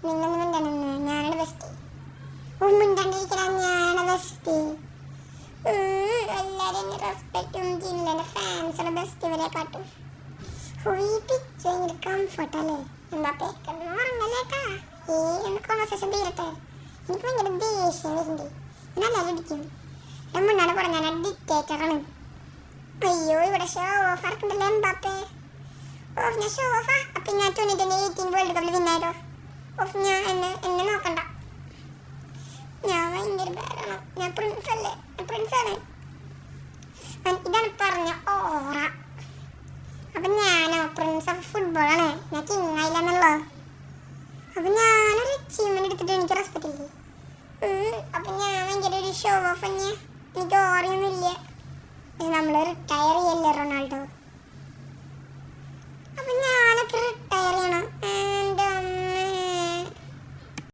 നിങ്ങളൊന്നും മിണ്ടണെന്ന്. ഞാനാണ് ബെസ്റ്റ്. മിണ്ടാണ്ടിരിക്കണ ഞാനാണ് ബെസ്റ്റ്. എല്ലാരും എന്നെ റെസ്പെക്ട് ഒന്നും ചെയ്യുന്നില്ല. എൻ്റെ ഫാൻസാണ് ബെസ്റ്റ് ഇവരെ കാട്ടും. ഈ പിച്ച് ഭയങ്കര കംഫർട്ടല്ലേ. എന്താ ഉറങ്ങല്ലേട്ടാ. ഒന്ന് കോൺവെർസേഷൻ തീരട്ടെ. എനിക്ക് ഭയങ്കര ദേഷ്യം വരുന്നുണ്ട്. ഞാൻ എല്ലാവരും ഇടിക്കും. ഞാൻ മുന്നാണ് പറഞ്ഞ ഞാൻ ഡിക്റ്റേറ്ററാണ്. അയ്യോ ഇവിടെ ഷോ ഓഫ് ആർക്കുണ്ടല്ലോ എംബാപ്പേ. ഓഫ് ഞാൻ ഷോ ഓഫാ. അപ്പം ഞാൻ 2018 വേൾഡ് കപ്പിൽ വിന്നായതോ. ഓഫ് ഞാൻ എന്നെ നോക്കണ്ട. ഞാൻ ഭയങ്കര ബാഡാണ്. ഞാൻ പ്രിൻസ് അല്ലേ. പ്രിൻസാണ്. ഇതാണ് പറഞ്ഞ ഓറ. അപ്പം ഞാനോ പ്രിൻസ് ഓഫ് ഫുട്ബോളാണ്. ഞാൻ കിങ് ആയില്ലെന്നല്ലോ. അപ്പം ഞാനൊരു അച്ചീവ്മെന്റ് എടുത്തിട്ട് എനിക്ക് റെസ്പെക്ട് ഇല്ലേ. അപ്പം ഞാൻ ഭയങ്കര ഒരു ഷോ ഓഫ് തന്നെ. എനിക്ക് ഓറിയൊന്നും ഇല്ല. പക്ഷെ നമ്മൾ റിട്ടയർ ചെയ്യല്ലേ റൊണാൾഡോ.